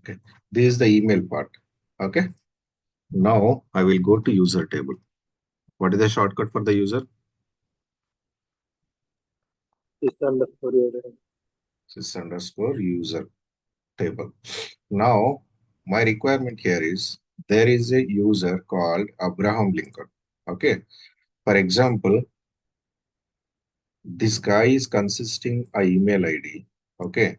Okay, this is the email part. Okay, now I will go to user table. What is the shortcut for the user? Sys underscore user table. Now, my requirement here is there is a user called Abraham Lincoln. Okay, for example, this guy is consisting a email ID. Okay,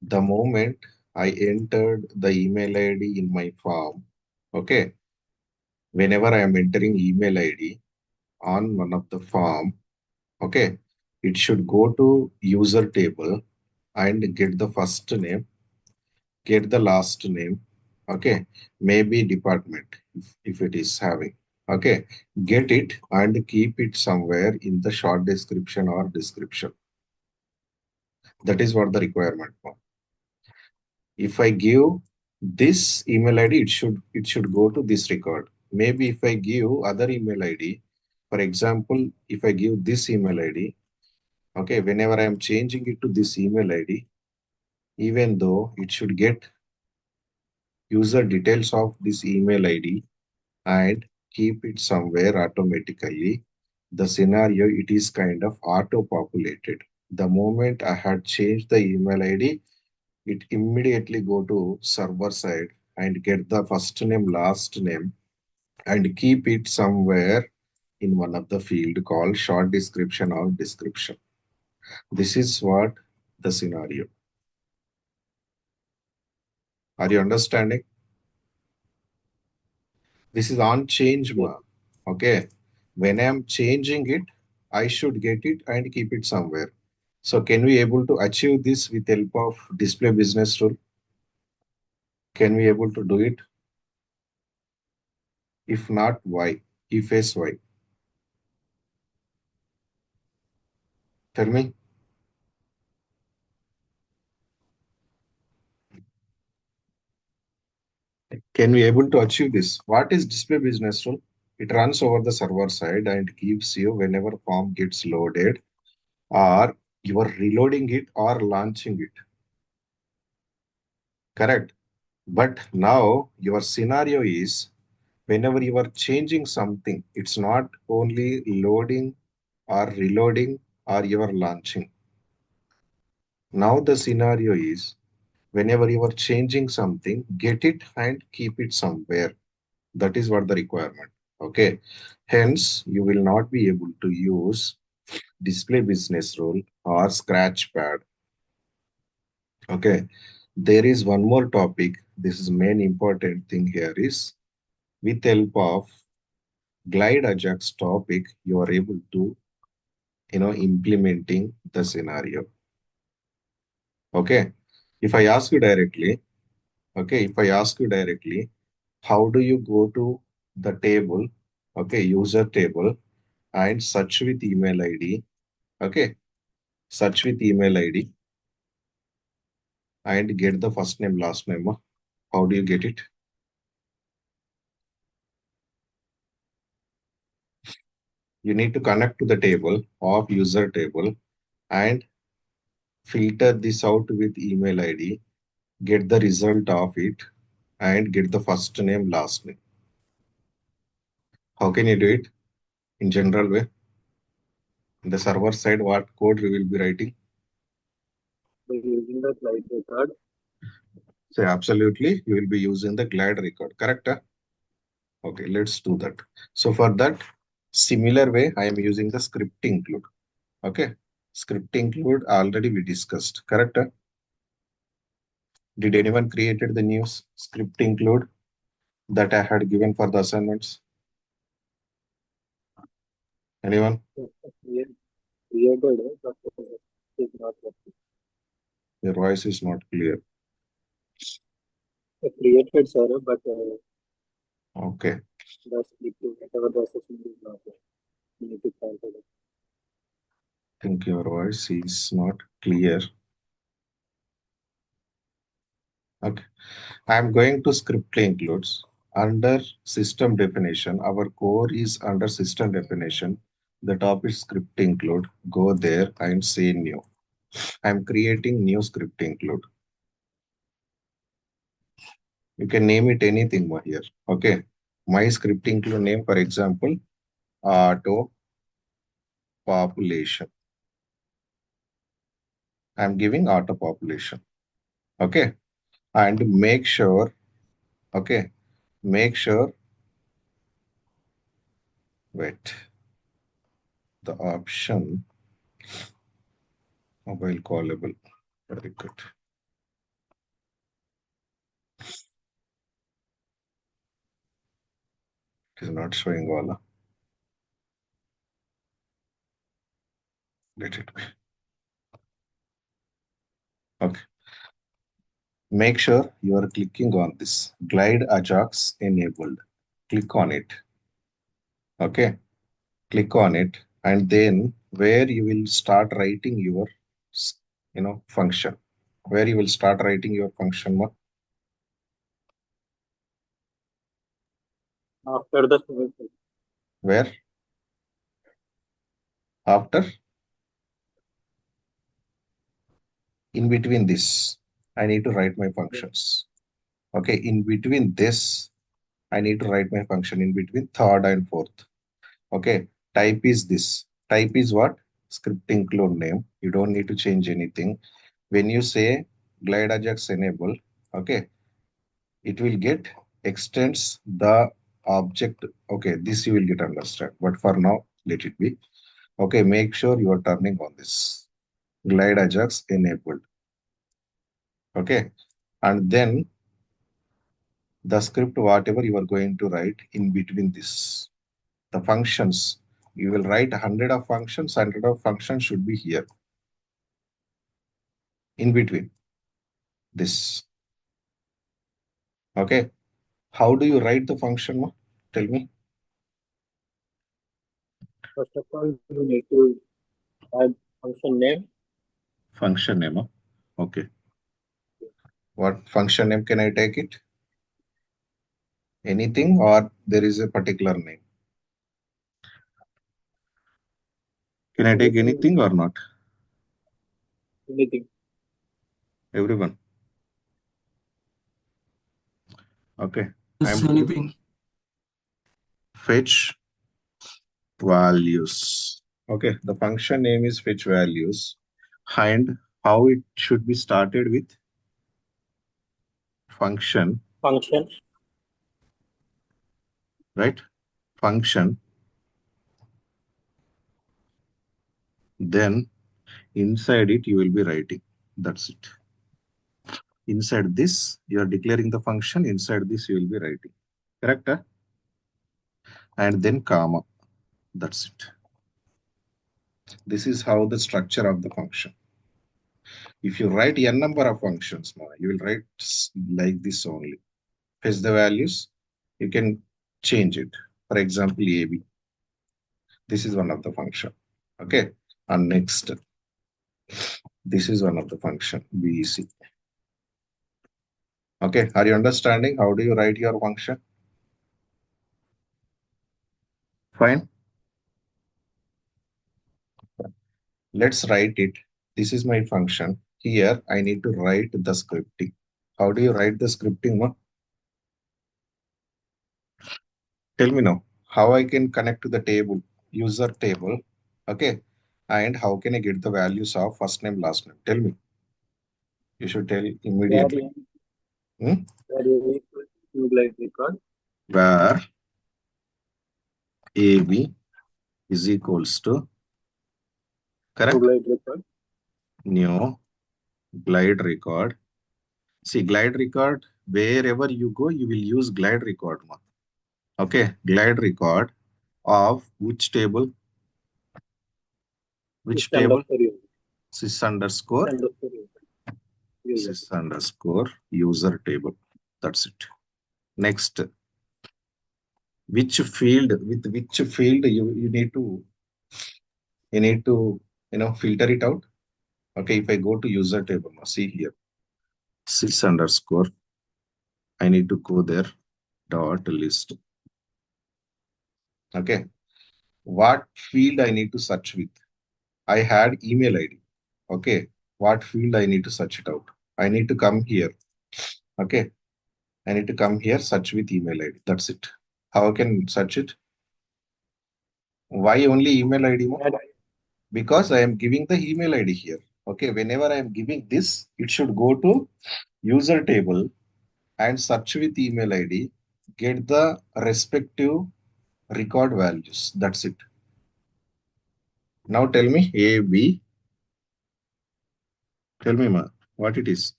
the moment I entered the email ID in my form, okay, whenever I am entering email ID on one of the form, okay, it should go to user table and get the first name, get the last name, okay, maybe department if it is having, okay, get it and keep it somewhere in the short description or description. That is what the requirement for. If I give this email ID, it should go to this record. Maybe if I give other email ID, for example, if I give this email ID, okay, whenever I am changing it to this email ID, even though it should get user details of this email ID and keep it somewhere automatically, the scenario, it is kind of auto-populated. The moment I had changed the email ID, it immediately go to server side and get the first name, last name, and keep it somewhere in one of the field called short description or description. This is what the scenario. Are you understanding? This is on change mark. Okay. When I'm changing it, I should get it and keep it somewhere. So can we able to achieve this with help of display business rule? Can we able to do it? If not, why? If yes, why? Tell me. Can we able to achieve this? What is display business rule? It runs over the server side and gives you whenever form gets loaded or you are reloading it or launching it. Correct. But now your scenario is whenever you are changing something, it's not only loading or reloading or you are launching. Now the scenario is whenever you are changing something, get it and keep it somewhere. That is what the requirement. Okay. Hence, you will not be able to use display business rule or scratch pad. Okay. There is one more topic. This is main important thing here is with help of glide ajax topic, you are able to, implementing the scenario. Okay. If I ask you directly, okay, if I ask you directly, how do you go to the table, okay, user table and search with email ID, okay, search with email ID and get the first name, last name. How do you get it? You need to connect to the table of user table and filter this out with email ID, get the result of it and get the first name, last name. How can you do it in general way? In the server side, what code we will be writing? By using the slide record. Say absolutely, you will be using the glide record, correct? Okay, let's do that. So for that, similar way, I am using the script include. Okay, script include already we discussed, correct? Did anyone created the new script include that I had given for the assignments? Anyone? Created, but it's not working. Your voice is not clear. Created, sir, but Okay, the script, whatever the session is not there. You need to cancel it. I think your voice is not clear. Okay, I am going to script includes under system definition. Our core is under system definition. The topic script include. Go there and say new. I'm creating new script include. You can name it anything here. Okay. My scripting include name, for example, auto population. I'm giving auto population. Okay. And make sure, okay, make sure, wait, the option mobile callable. Very good. It is not showing all. Let it be. Okay. Make sure you are clicking on this glide Ajax enabled. Click on it. Okay. Click on it, and then where you will start writing your function, where you will start writing your function. After the semicolon. Where? After? In between this I need to write my functions. Okay, in between this I need to write my function in between third and fourth. Okay, type is this. Type is what? Script include name. You don't need to change anything. When you say glide ajax enable, okay, it will get extends the object. Okay, this you will get understand, but for now let it be. Okay, make sure you are turning on this glide ajax enabled. Okay, and then the script whatever you are going to write in between this, the functions, you will write 100 of functions. 100 of functions should be here in between this. Okay, how do you write the function, ma? Tell me. First of all, you need to add function name. Function name, huh? Okay, what function name can I take it? Anything, or there is a particular name? Can I take Anything, anything or not? anything. Everyone. Okay, I Yes, am putting anything. fetch values. Okay, the function name is fetch values, and how it should be started with function, Function. right? Function. Then inside it you will be writing. That's it. Inside this you are declaring the function. Inside this you will be writing. Correct? Huh? And then comma. That's it. This is how the structure of the function. If you write n number of functions, you will write like this only. Fetch the values. You can change it. For example, AB. This is one of the function. Okay. And next, this is one of the function, BEC. Okay. Are you understanding? How do you write your function? Fine. Let's write it. This is my function. Here, I need to write the scripting. How do you write the scripting, ma? Tell me now. How I can connect to the table, user table. Okay. And how can I get the values of first name, last name? Tell me. You should tell immediately. Where Hmm? where you equal to glide record. Where AB is equals to, To correct? glide record. New glide record. See, glide record, wherever you go, you will use glide record. Okay, glide record of which table? Sys Which table? underscore user. Sys Sys underscore, underscore user. sys underscore user table. That's it. Next, which field, with which field you need to, filter it out. Okay, if I go to user table, see here, sys underscore, I need to go there, dot list. Okay, what field I need to search with? I had email ID. Okay, what field I need to search it out? I need to come here. Okay, I need to come here, search with email ID. That's it. How I can search it? Why only email ID? Add Because I am giving the email ID here. Okay, whenever I am giving this, it should go to user table and search with email ID, get the respective record values. That's it. Now tell me A, B. Tell me, ma, what it is.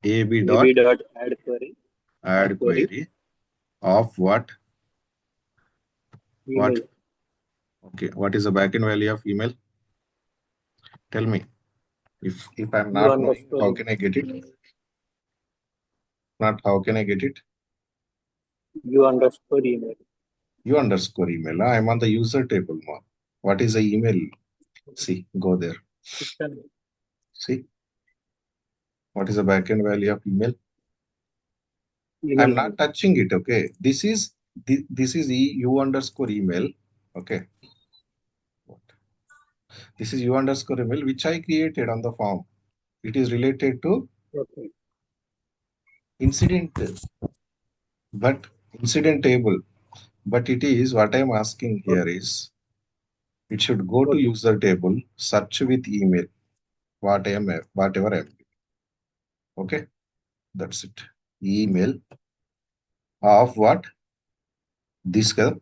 A, B ab dot dot add query. Add add query. query of what? What? Email. Okay. What is the backend value of email? Tell me. If I'm You not knowing, underscore how can I get it? Not how can I get it? you underscore email. You underscore email. I'm on the user table, ma. What is the email? See, go there. System See, what is the backend value of email? email I'm ID. not touching it. Okay. This is u underscore email. Okay. This is u underscore email which I created on the form. It is related to Okay. incident, but incident table. But it is what I'm asking here Okay. is it should go to Okay. user table, search with email, whatever I am. Okay, that's it. Email of what? This girl.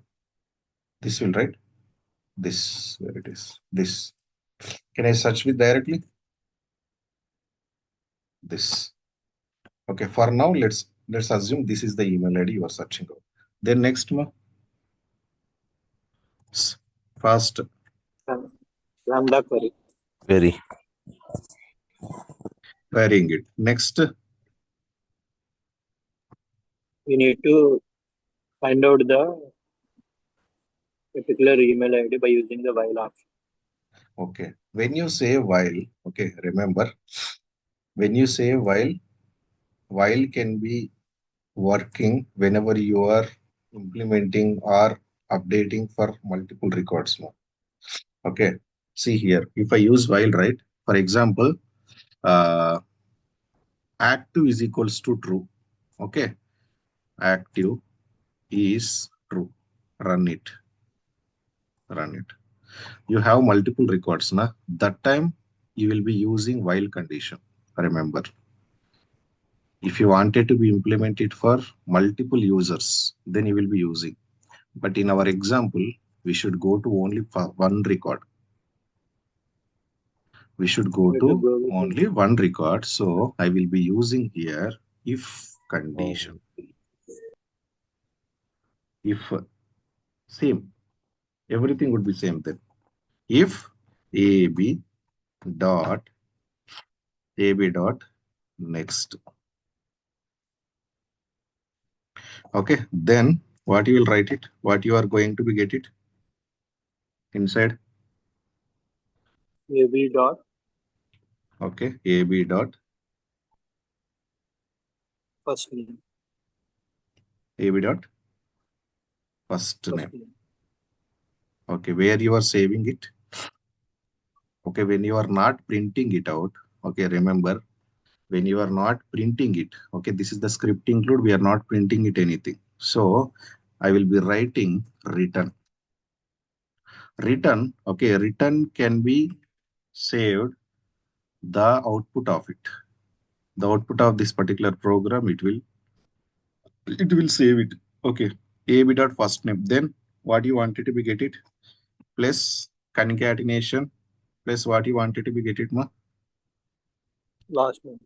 This will write this. Where it is? This. Can I search with directly? This. Okay. For now, let's assume this is the email ID you are searching out. Then next one, first Lambda query. Very. querying it. Next, We need to find out the particular email ID by using the while option. okay. When you say while, okay, remember when you say while can be working whenever you are implementing or updating for multiple records now. Okay. See here, if I use while, right? For example, uh, active is equals to true. Okay. Active is true. Run it. Run it. You have multiple records now. That time you will be using while condition. Remember, if you wanted to be implemented for multiple users, then you will be using. But in our example, we should go to only one record. We should go We need to to go with only one record. So I will be using here if condition. If same, everything would be same then. If AB dot AB dot next. Okay, then what you will write it? What you are going to be get it inside? ab dot Okay, AB dot first name. AB dot first First name. name. Okay, where you are saving it? Okay, when you are not printing it out, okay, remember when you are not printing it, okay, this is the script include, we are not printing it anything. So I will be writing return. Return, okay, return can be saved the output of it. The output of this particular program, it will save it. Okay, AB dot first name. Then what you wanted to be get it? Plus concatenation plus what you wanted to be get it, ma? Last name.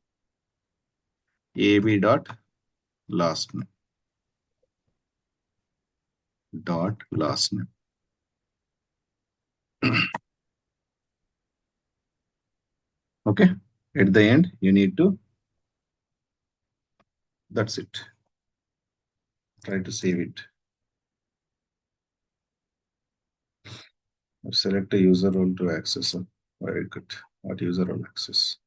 AB dot last name. Dot last name. Okay. At the end, you need to, that's it. Try to save it. Select a user role to access. Very good. What user role access?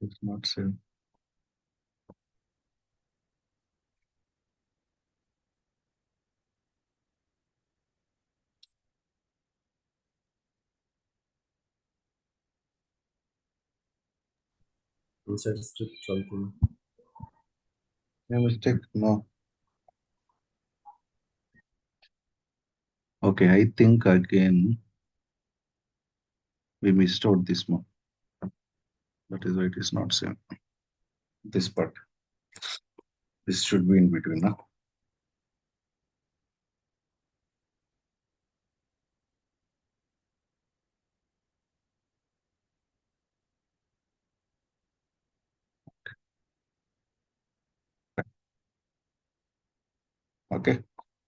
It's not saved. Inside script something. A mistake? No. Okay, I think again we missed out this one. That is why it is not same. This part. This should be in between. Huh? Okay.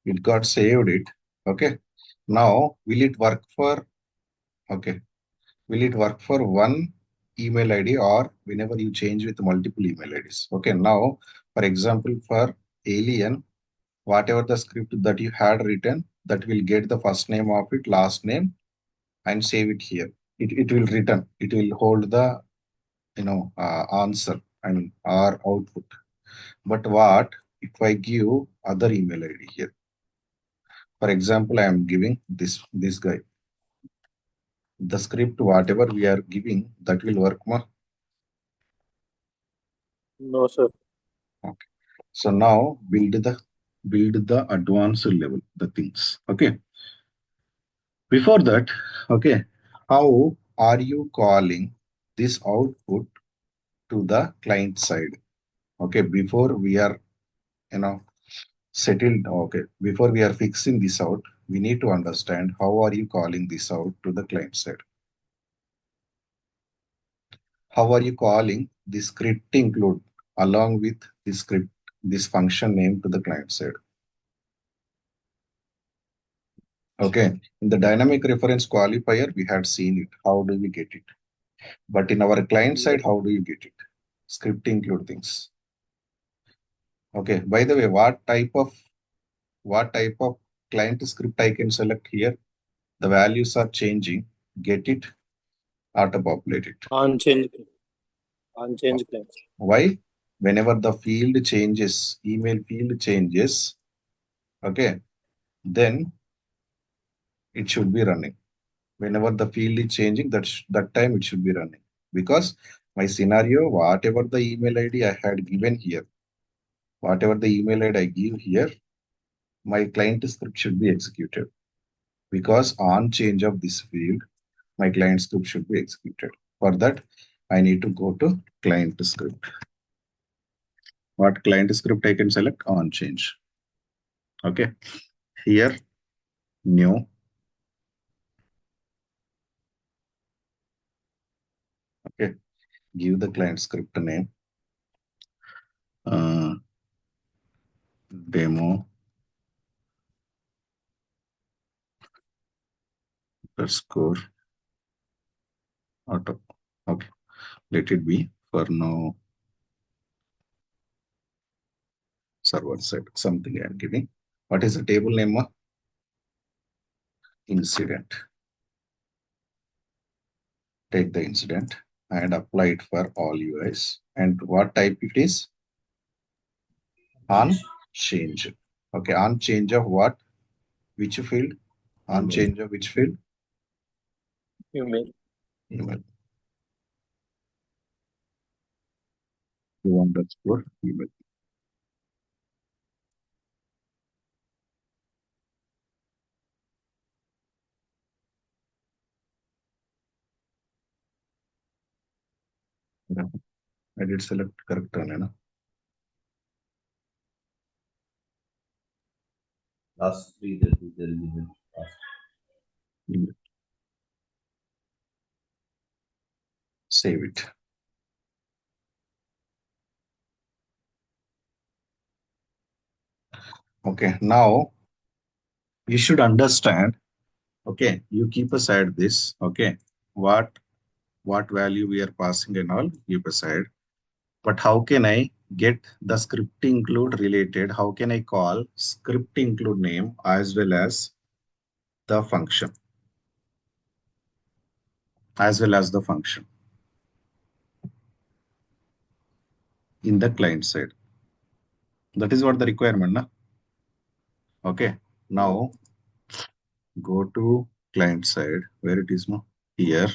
It got saved it. Okay. Now, will it work for, okay. Will it work for one email ID or whenever you change with multiple email IDs? Okay. Now, for example, for alien, whatever the script that you had written, that will get the first name of it, last name, and save it here. It will return. It will hold the answer and our output. But what if I give other email ID here? For example, I am giving this guy. The script, whatever we are giving, that will work. No, sir. Okay. So now build the advanced level, the things. Okay. Before that, okay, how are you calling this output to the client side? Okay, before we are you know settled, okay, before we are fixing this out, we need to understand how are you calling this out to the client side. How are you calling the script include along with the script, this function name to the client side? Okay, in the dynamic reference qualifier, we had seen it. How do we get it? But in our client side, how do you get it? Script include things. Okay, by the way, what type of client script I can select here? The values are changing. Get it, auto populate it. Unchanged. Unchanged claims. Why? Whenever the field changes, email field changes, okay, then it should be running. Whenever the field is changing, that time it should be running. Because my scenario, whatever the email ID I had given here, whatever the email ID I give here, my client script should be executed. Because on change of this field, my client script should be executed. For that, I need to go to client script. What client script I can select? On change. Okay. Here, new. Okay. Give the client script name. Uh, demo underscore auto. Okay. Let it be for now server side. Something I am giving. What is the table name? Incident. Take the incident and apply it for all UIs. And what type it is? On change. Okay. On change of what? Which field? On change of which field? Email. Email. You underscore email. Yeah. I did select correct one. Na? Last three that there will be last. Email. Save it. Okay. Now you should understand. Okay. You keep aside this. Okay. What value we are passing and all, keep aside. But how can I get the script include related? How can I call script include name as well as the function, as well as the function? in the client side. That is what the requirement, na? Okay. Now go to client side where it is, no? Here,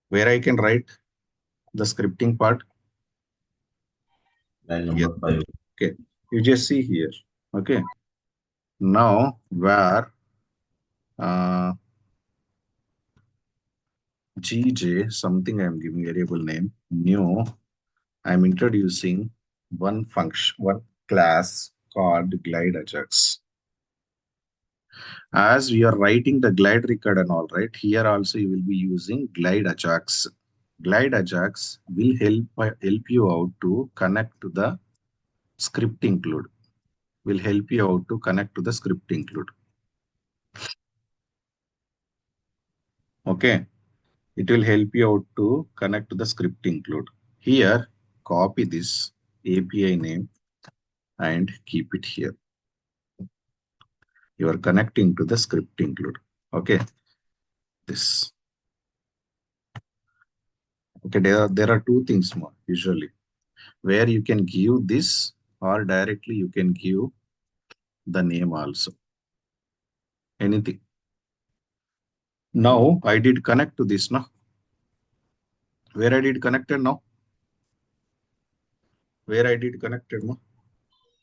where I can write the scripting part. Line Here. number 5. Okay. You just see here. Okay. Now where gj something I am giving variable name new, I am introducing one function, one class called glideajax. As we are writing the glide record and all, right, here also you will be using glideajax. Glideajax will help you out to connect to the script include. Will help you out to connect to the script include. Okay. It will help you out to connect to the script include. Here, copy this API name and keep it here. You are connecting to the script include. Okay. This. Okay. There are two things more usually where you can give this or directly you can give the name also. Anything. Now I did connect to this now. Where I did connected now? Where I did connected now?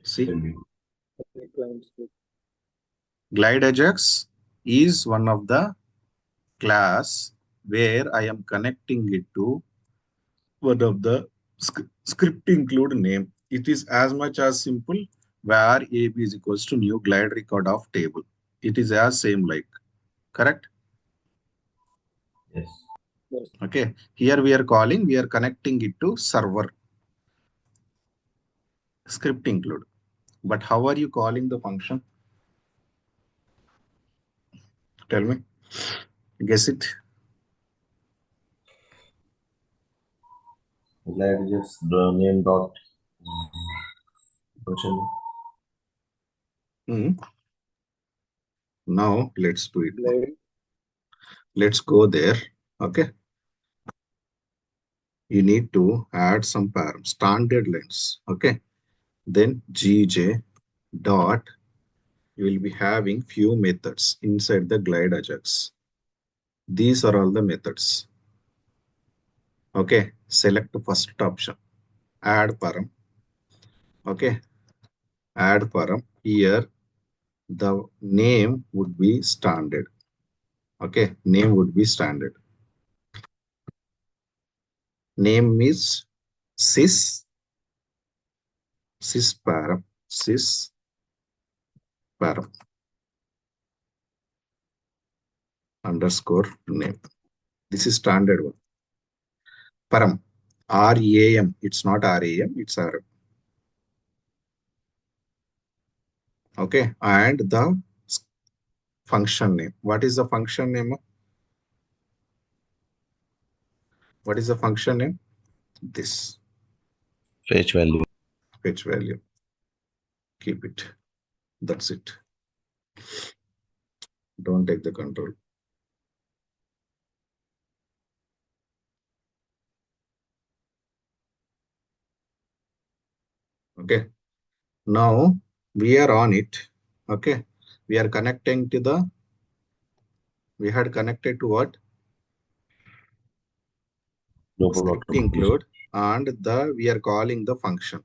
See, Glide Ajax is one of the class where I am connecting it to one of the script include name. It is as much as simple where AB is equals to new glide record of table. It is as same like, correct? Yes. Yes. Okay. Here we are connecting it to server script include. But how are you calling the function? Tell me. Guess it. Glideajax the name dot function. Now let's do it. Glide. Let's go there. Okay. You need to add some param standard lengths. Okay. Then gj dot, you will be having few methods inside the glide ajax. These are all the methods. Okay. Select the first option. Add param. Okay. Add param. Here the name would be standard. Okay. Name would be standard. Name is sys param underscore name. This is standard one. Param, RAM. It's not RAM, it's RM. Okay, and the function name. What is the function name? What is the function name? This. Fetch value. Fetch value. Keep it. That's it. Don't take the control. Okay. Now we are on it. Okay. We are connecting to the, we had connected to what? Script include, and we are calling the function.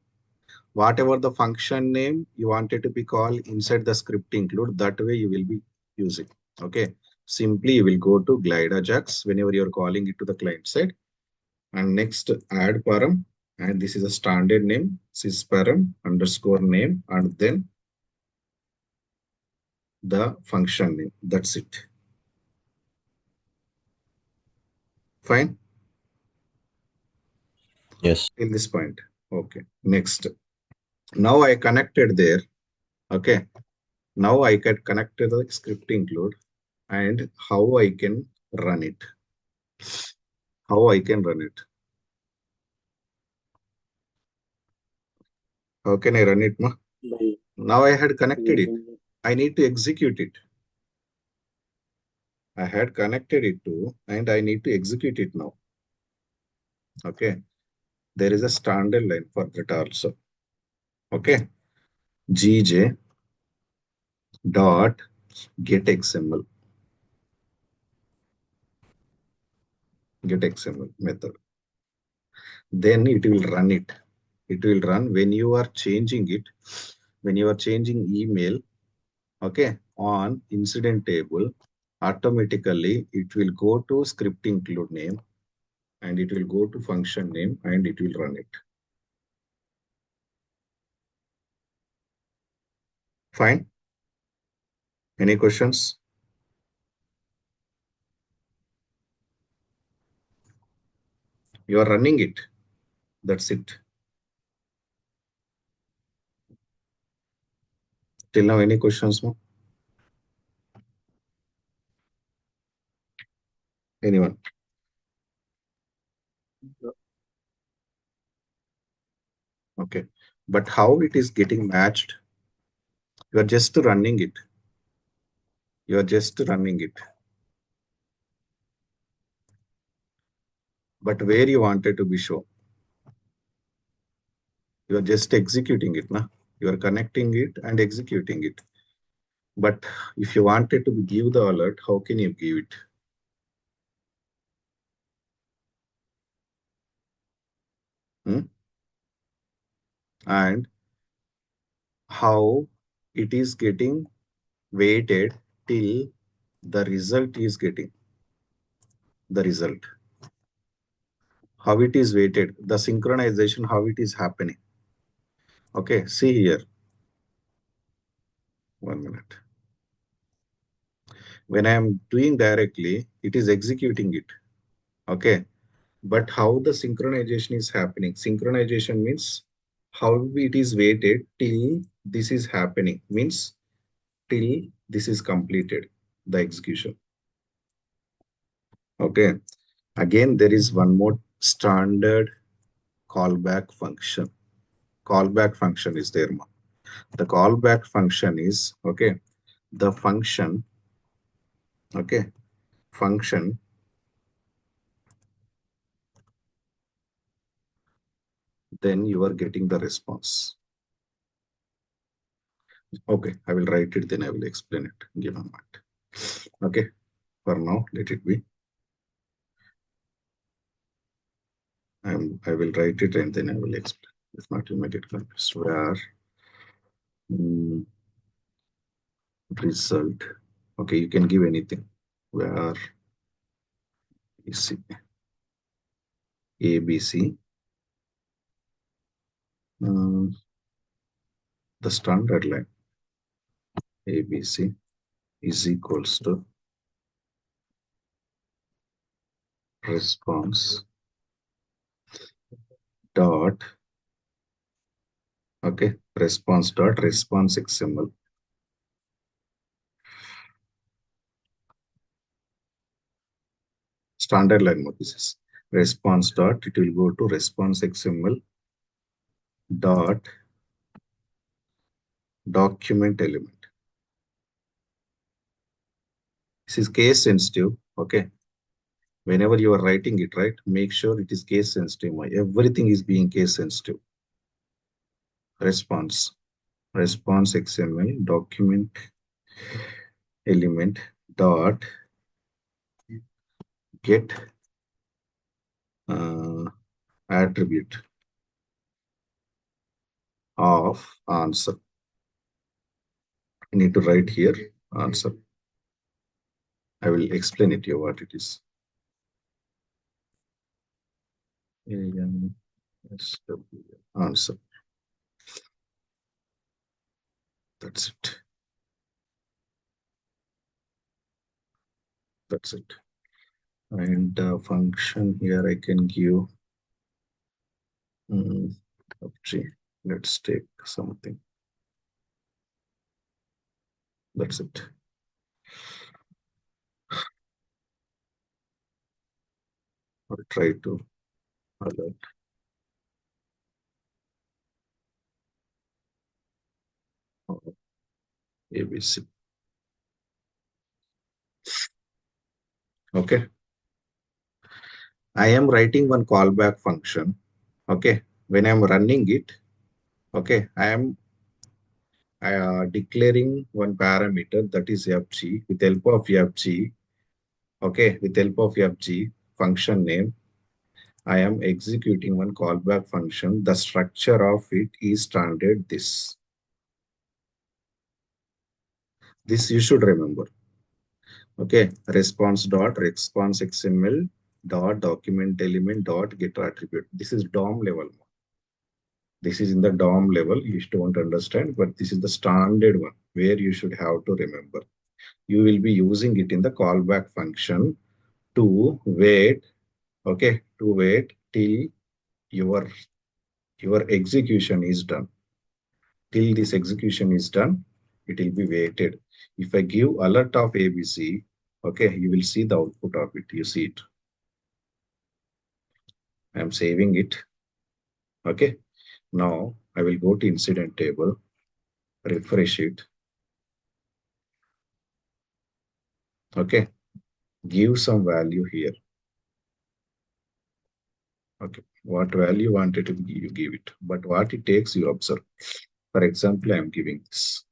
Whatever the function name you wanted to be called inside the script include, that way you will be using. Okay. Simply you will go to glide ajax whenever you're calling it to the client side. And next add param. And this is a standard name, sysparam underscore name, and then the function name. That's it. Fine. Yes. Till this point. Okay. Next. Now I connected there. Okay. Now I get connected to the script include and how I can run it. How I can run it. How can I run it? Ma? Now I had connected it. I need to execute it. I had connected it to, and I need to execute it now. Okay. there is a standard line for that also. Okay. GJ dot get XML method. Then it will run it. It will run when you are changing it, when you are changing email, okay, on incident table, automatically it will go to script include name and it will go to function name and it will run it. Fine. Any questions? You are running it. That's it. Till now, any questions? No? Anyone? Okay. But how it is getting matched? You are just running it. You are just running it. But where you wanted to be shown? You are just executing it. Na? You are connecting it and executing it. But if you wanted to give the alert, how can you give it? Hmm? And how it is getting weighted till the result is getting the result. How it is weighted, the synchronization, how it is happening. Okay, see here. 1 minute. When I am doing directly, it is executing it. Okay, but how the synchronization is happening? Synchronization means how it is weighted till this is happening, means till this is completed, the execution. Okay, again, there is one more standard callback function. Callback function is there. The callback function is, okay, the function, okay, function, then you are getting the response. Okay, I will write it, then I will explain it. Give a moment. Okay, for now, let it be. I will write it and then I will explain. If not, you may get confused. Where result, okay, you can give anything. Where is ABC, the standard line ABC is equals to response dot, okay, response dot response XML. Standard line mode, this is response dot, it will go to response XML dot document element. This is case sensitive, okay. Whenever you are writing it, right, make sure it is case sensitive. Everything is being case sensitive. Response XML document element dot get attribute of answer. I need to write here answer. I will explain it here what it is. Answer. That's it. That's it. And function here I can give. Let's take something. That's it. I'll try to alert. ABC. Okay. I am writing one callback function. Okay, when I'm running it, okay, I am declaring one parameter, that is fg. With help of fg, okay, with help of fg function name, I am executing one callback function. The structure of it is standard this. This you should remember. Okay, response XML dot document element dot get attribute. This is DOM level. This is in the DOM level. You don't understand, but this is the standard one where you should have to remember. You will be using it in the callback function to wait. Okay, to wait till your execution is done. Till this execution is done, it will be waited. If I give alert of ABC, okay, you will see the output of it. You see it. I am saving it. Okay. Now I will go to incident table, refresh it. Okay. Give some value here. Okay. What value you wanted to give, you give it. But what it takes, you observe. For example, I am giving this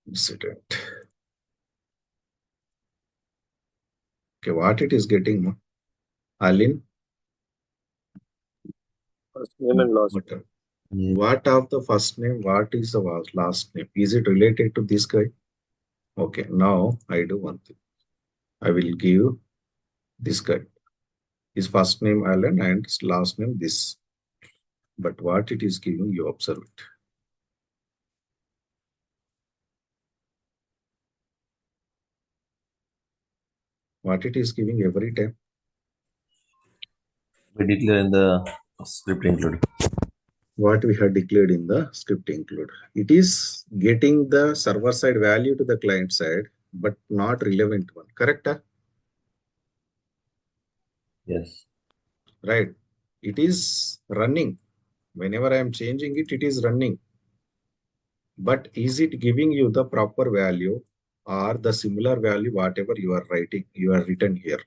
incident. Okay. What it is getting? Alin? First name and last name. What of the first name? What is the last name? Is it related to this guy? Okay, now I do one thing. I will give this guy. His first name Alan and his last name this. But what it is giving, you observe it. What it is giving every time. We declare in the script include. What we have declared in the script include. It is getting the server side value to the client side, but not relevant one. Correct? Yes. Right. It is running. Whenever I am changing it, it is running. But is it giving you the proper value or the similar value, whatever you are writing, you are written here?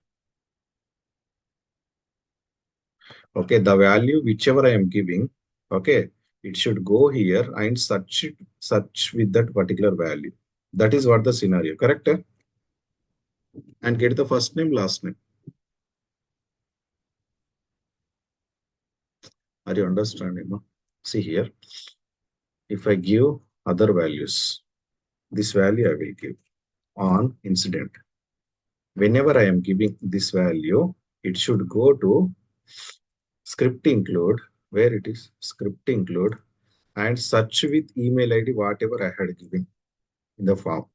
Okay, the value whichever I am giving, okay, it should go here and search with that particular value. That is what the scenario, correct? And get the first name, last name. Are you understanding? No? See here, if I give other values, this value I will give on incident. Whenever I am giving this value, it should go to script include, where it is script include, and search with email ID whatever I had given in the form.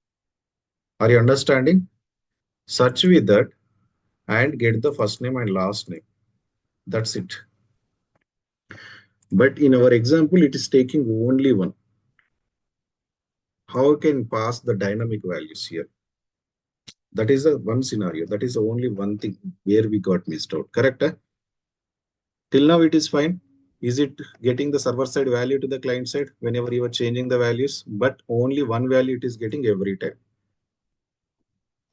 Are you understanding? Search with that and get the first name and last name. That's it. But in our example, it is taking only one. How can pass the dynamic values here? That is the one scenario. That is the only one thing where we got missed out. Correct? Till now it is fine. Is it getting the server side value to the client side whenever you are changing the values? But only one value it is getting every time.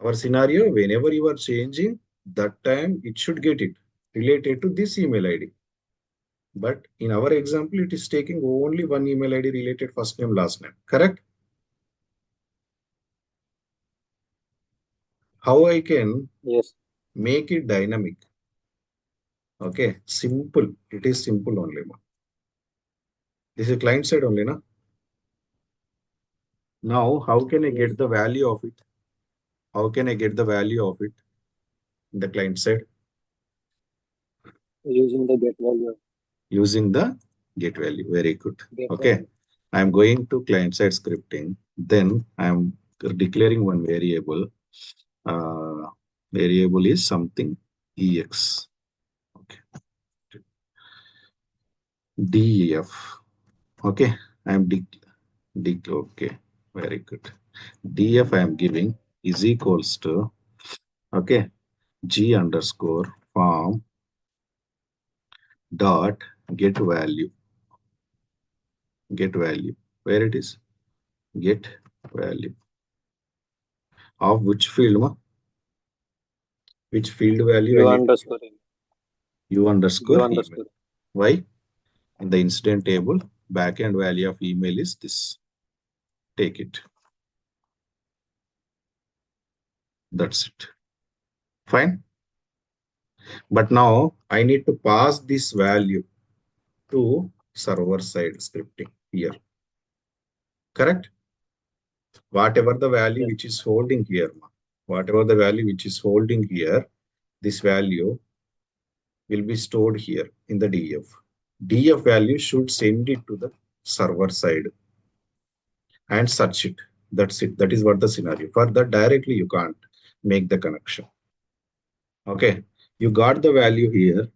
Our scenario, whenever you are changing, that time it should get it related to this email ID. But in our example, it is taking only one email ID related first name, last name. Correct? How I can make it dynamic? Okay, simple. It is simple only. This is client side only, na? Now, how can I get the value of it? How can I get the value of it in the client side? Using the get value. Using the get value. Very good. Get Okay. value. I'm going to client side scripting. Then I'm declaring one variable. Variable is something ex. Okay. Def. Okay. I'm okay. Very good. Def I am giving is equals to, okay, G underscore form dot get value. Get value. Where it is? Get value. Of which field? Ma? Which field value I You need to give? underscore in. U underscore email. underscore. Why? In the incident table, backend value of email is this. Take it. That's it. Fine. But now I need to pass this value to server side scripting here. Correct? Whatever the value Yes. which is holding here, whatever the value which is holding here, this value will be stored here in the DF. DF value should send it to the server side and search it. That's it. That is what the scenario. For that, directly you can't make the connection. Okay. You got the value here,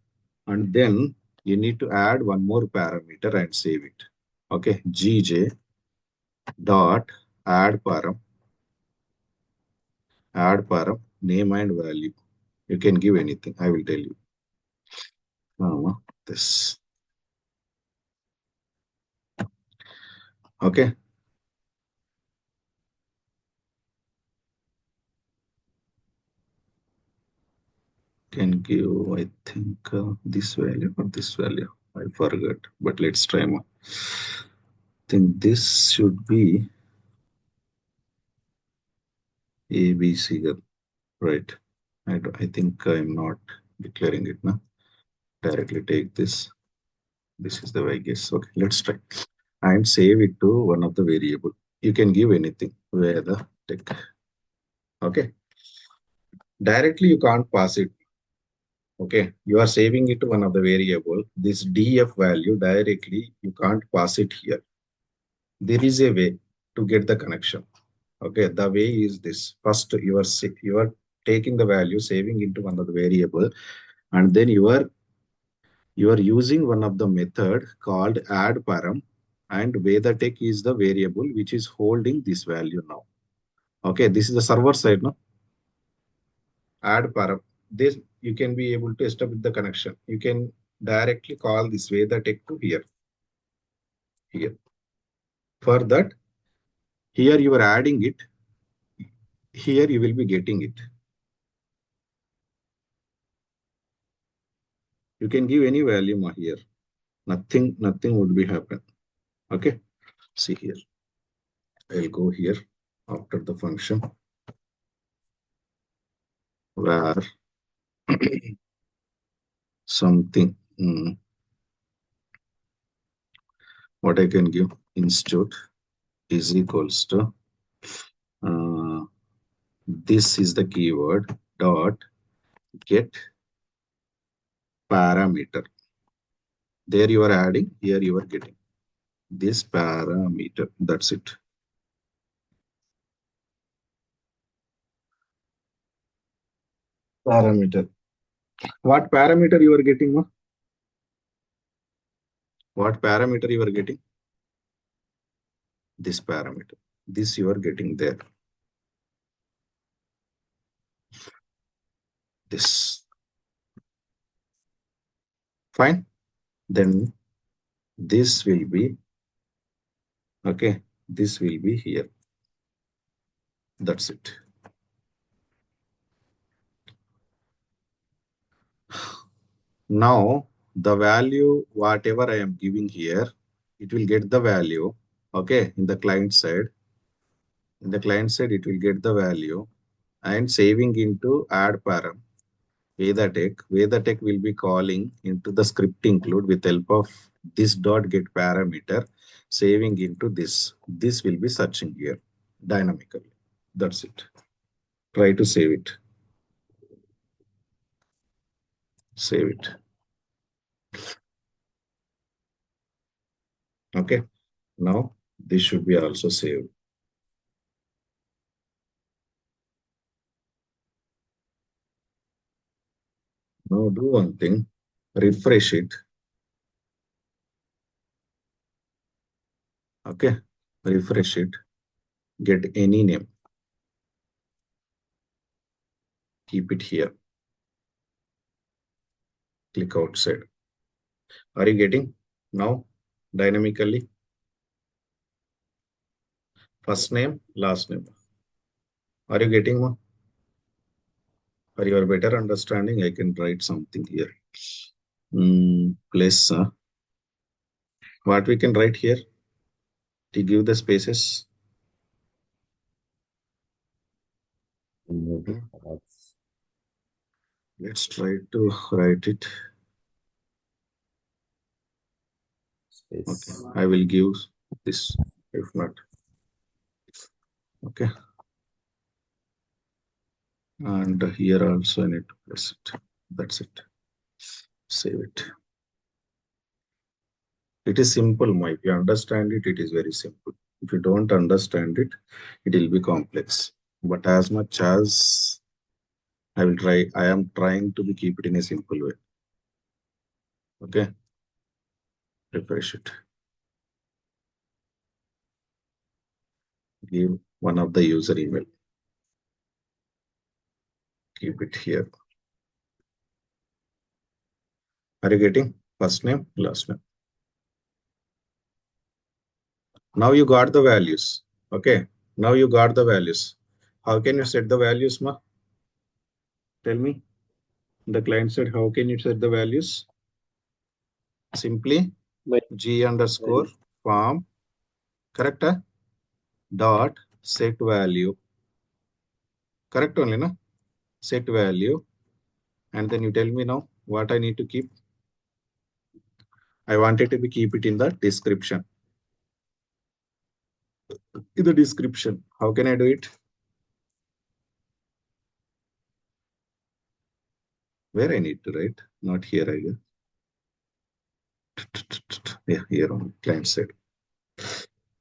and then you need to add one more parameter and save it. Okay. GJ dot add param, name and value. You can give anything. I will tell you. This. Okay. Can give, I think, this value or this value. I forgot, but let's try more. I think this should be ABC, right? I think I'm not declaring it now. Directly take this. This is the way I guess. Okay, let's try. And save it to one of the variable. You can give anything. Veda tech. Okay. Directly you can't pass it. Okay, you are saving it to one of the variable. This df value directly you can't pass it here. There is a way to get the connection. Okay, the way is this. First, you are taking the value, saving into one of the variable, and then you are using one of the method called add param, and Veda tech is the variable which is holding this value now. Okay, this is the server side now. Add param. This you can be able to establish the connection. You can directly call this Veda tech to here. Here. For that, here you are adding it. Here you will be getting it. You can give any value here. Nothing would be happen. Okay. See here. I'll go here after the function where something what I can give institute is equals to this is the keyword dot get parameter. There you are adding, here you are getting this parameter. That's it. Parameter. What parameter you are getting? What parameter you are getting? This parameter. This you are getting there. This. Fine. Then this will be, okay, this will be here. That's it. Now, the value, whatever I am giving here, it will get the value, okay, in the client side. In the client side, it will get the value and saving into add param. Veda tech will be calling into the script include with help of this dot get parameter, saving into this. This will be searching here dynamically. That's it. Try to save it. Save it. Okay. Now this should be also saved. Now do one thing, refresh it. Okay. Refresh it. Get any name. Keep it here. Click outside. Are you getting now dynamically? First name, last name. Are you getting one? For your better understanding, I can write something here. Place. What we can write here to give the spaces? Let's try to write it. Space. Okay, I will give this, if not. Okay. And here also I need to place it. That's it. Save it. It is simple, Mike. If you understand it, it is very simple. If you don't understand it, it will be complex. But as much as I will try, I am trying to keep it in a simple way. Okay. Refresh it. Give one of the user email. Keep it here. Are you getting first name, last name? Now you got the values. Okay. Now you got the values. How can you set the values, Ma? Tell me. The client said, how can you set the values? Simply G underscore form, correct? Dot set value. Correct only, na? Set value. And then you tell me now what I need to keep. I wanted to keep it in the description. In the description. How can I do it? Where I need to write? Not here, I guess. Yeah, here on client side.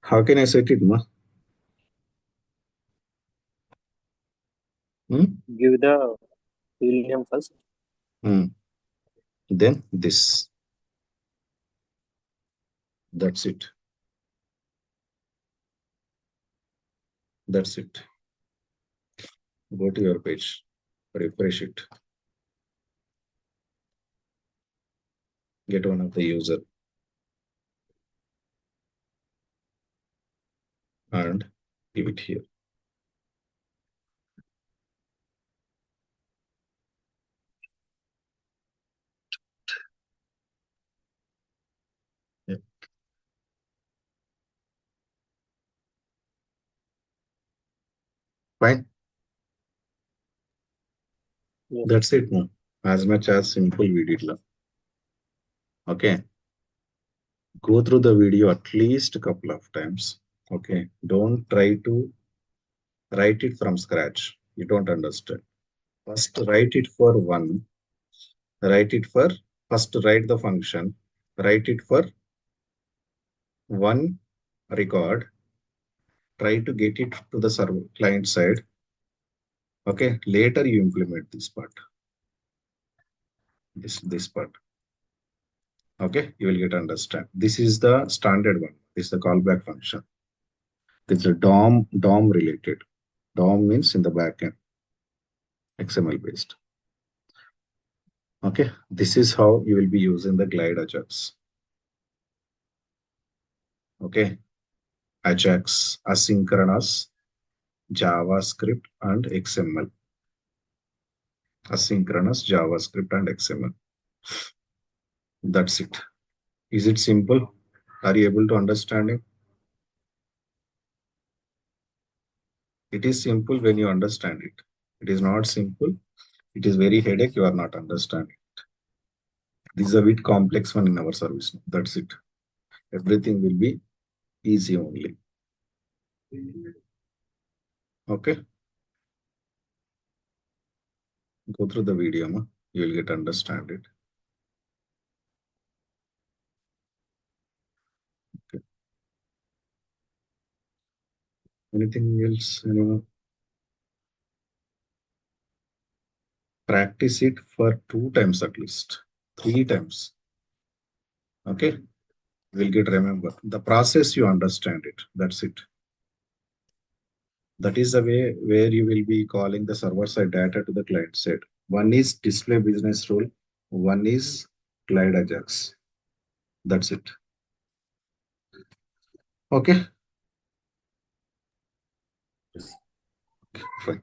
How can I set it, Ma? Give the field name first. Then this. That's it. That's it. Go to your page. Refresh it. Get one of the user. And give it here. Yeah. Fine. Yes. That's it. No. As much as simple we did. Okay. Go through the video at least a couple of times. Okay. Don't try to write it from scratch. You don't understand. First write it for one. Write it for first write the function. Write it for one record. Try to get it to the server client side. Okay. Later you implement this part. This part. Okay, you will get understand. This is the standard one. This is the callback function. This is a DOM related. DOM means in the backend, XML based. Okay, this is how you will be using the glideajax. Okay, Ajax, asynchronous, JavaScript and XML. Asynchronous, JavaScript and XML. That's it. Is it simple? Are you able to understand it? It is simple when you understand it. It is not simple. It is very headache. You are not understanding. This is a bit complex one in our service. That's it. Everything will be easy only. Okay. Go through the video, ma. You will get understand it. Okay. Anything else? Anyone? Practice it for 2 times at least, 3 times. Okay. You will get remember. The process you understand it. That's it. That is the way where you will be calling the server side data to the client side. One is display business rule. One is glideajax. That's it. Okay. Yes. Fine.